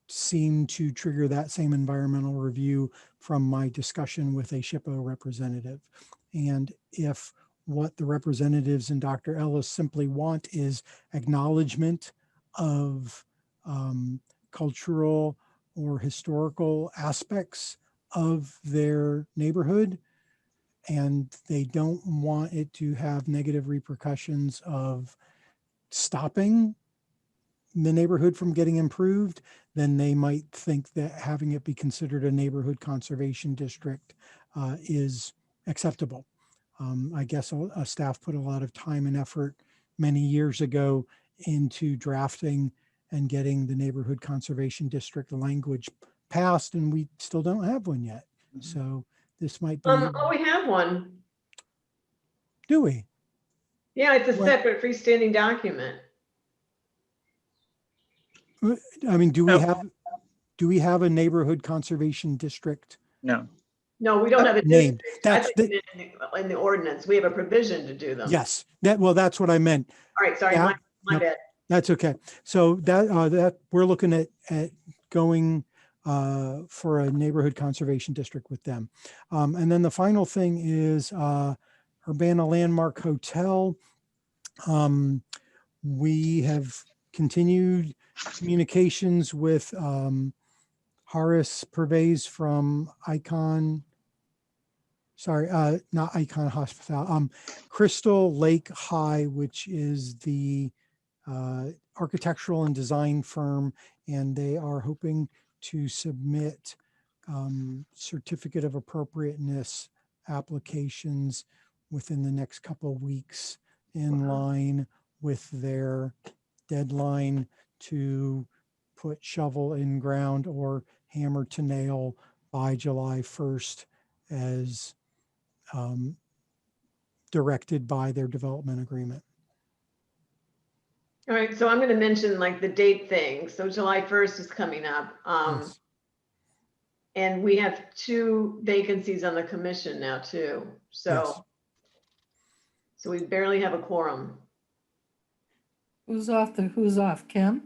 seem to trigger that same environmental review from my discussion with a SHPO representative. And if what the representatives and Dr. Ellis simply want is acknowledgement of cultural or historical aspects of their neighborhood, and they don't want it to have negative repercussions of stopping the neighborhood from getting improved, then they might think that having it be considered a neighborhood conservation district is acceptable. I guess a staff put a lot of time and effort many years ago into drafting and getting the neighborhood conservation district language passed, and we still don't have one yet. So this might be, Oh, we have one. do we? Yeah, it's a What? separate freestanding document. I mean, do No. we have a neighborhood conservation district No, No, we don't have a named? district. I That's think the, in the ordinance, we have a provision to do them. yes, that's what I meant. All right, sorry, Yeah, my yep. bad. That's okay. So that we're looking at going for a neighborhood conservation district with them. And then the final thing is Urbana Landmark Hotel. We have continued communications with Horace Pervez from Icon. Sorry, not Icon Hospital. Crystal Lake High, which is the architectural and design firm, and they are hoping to submit certificate of appropriateness applications within the next couple of weeks, in line with their deadline to put shovel in ground or hammer to nail by July 1st as directed by their development agreement. All right, so I'm gonna mention like the date thing. So July 1st is coming up. Yes. And we have 2 vacancies on the commission now too. Yes. So we barely have a quorum. Who's off? Kim?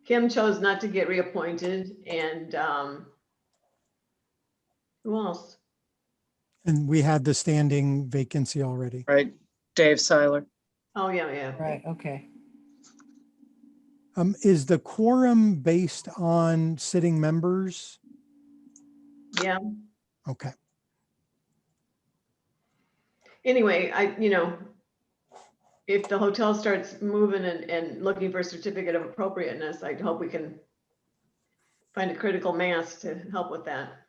Kim chose not to get reappointed, and who else? And we had the standing vacancy already. right? Dave Seiler. Oh, yeah. Right, okay. Is the quorum based on sitting members? Yeah. Okay. Anyway, if the hotel starts moving and looking for a certificate of appropriateness, I hope we can find a critical mass to help with that.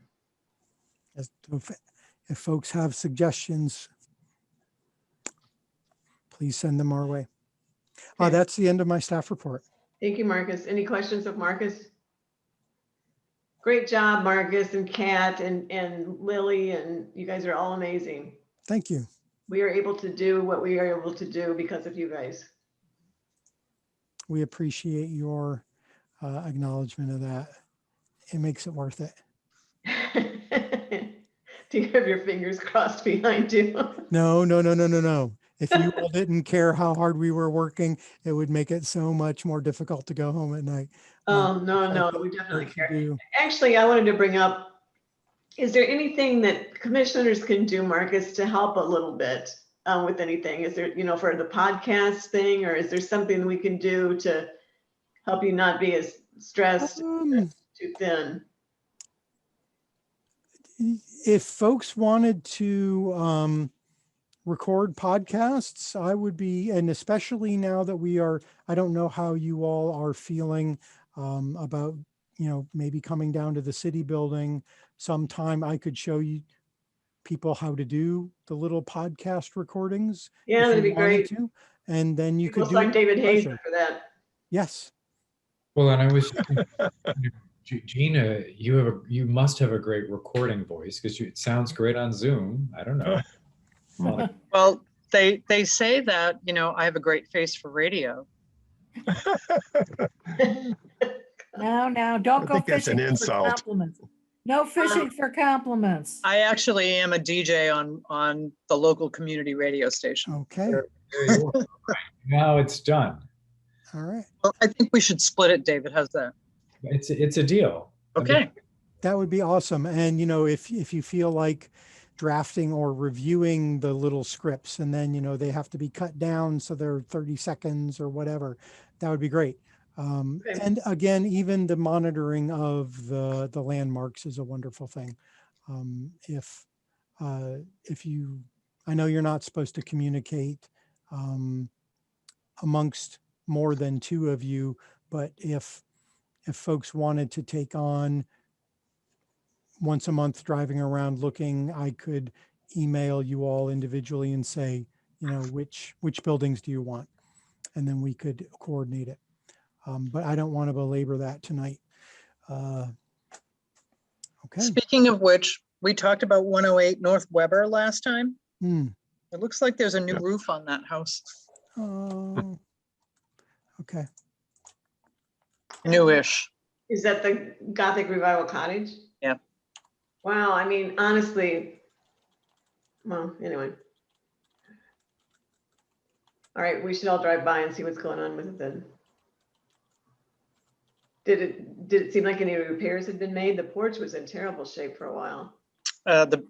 If folks have suggestions, please send them our way. Okay. That's the end of my staff report. Thank you, Marcus. Any questions of Marcus? Great job, Marcus and Kat and Lily, and you guys are all amazing. Thank you. We are able to do what we are able to do because of you guys. We appreciate your acknowledgement of that. It makes it worth it. Do you have your fingers crossed behind you? No, no, no, no, no, no. If you all didn't care how hard we were working, it would make it so much more difficult to go home at night. Oh, no, I no, think we definitely what you care. do- Actually, I wanted to bring up, is there anything that commissioners can do, Marcus, to help a little bit with anything? Is there, for the podcast thing, or is there something we can do to help you not be as stressed, too thin? If folks wanted to record podcasts, I would be, and especially now that I don't know how you all are feeling about, maybe coming down to the city building sometime. I could show you people how to do the little podcast recordings. Yeah, if that'd you be wanted great. to, and then you We'll could do it sign with David Hayes pleasure. for that. Yes. Well, and I was, Gina, you must have a great recording voice because it sounds great on Zoom. I don't know. Well, they say that, I have a great face for radio. Now, don't I go think that's an fishing for insult. compliments. No fishing for compliments. I actually am a DJ on the local community radio station. Okay. There you are. Now it's done. All right. Well, I think we should split it, David. How's that? It's a deal. Okay. That would be awesome. And, if you feel like drafting or reviewing the little scripts and then, they have to be cut down so they're 30 seconds or whatever, that would be great. Okay. And again, even the monitoring of the landmarks is a wonderful thing. If you, I know you're not supposed to communicate amongst more than two of you, but if folks wanted to take on once a month driving around looking, I could email you all individually and say, which buildings do you want? And then we could coordinate it. But I don't want to belabor that tonight. Okay. Speaking of which, we talked about 108 North Weber last time. Hmm. It looks like there's a new Yep. roof on that house. Oh, okay. Newish. Is that the Gothic Revival Cottage? Yeah. Wow, I mean, honestly, well, anyway. All right, we should all drive by and see what's going on with it then. Did it seem like any repairs had been made? The porch was in terrible shape for a while. The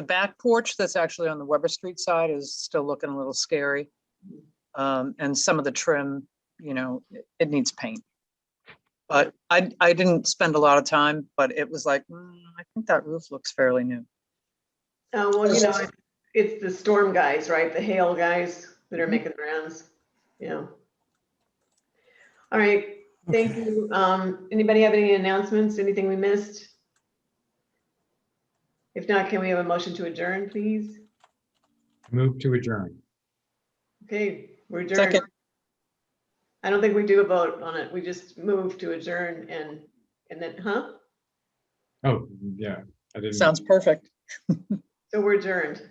back porch that's actually on the Weber Street side is still looking a little scary. And some of the trim, it needs paint. But I didn't spend a lot of time, but it was like, I think that roof looks fairly new. Oh, well, it's the storm guys, right? The hail guys that are making the rounds. Yeah. All right, thank Okay. you. Anybody have any announcements? Anything we missed? If not, can we have a motion to adjourn, please? Move to adjourn. Okay, we're adjourned. Second. I don't think we do a vote on it. We just move to adjourn and then, Oh, yeah. I didn't. Sounds perfect. so we're adjourned.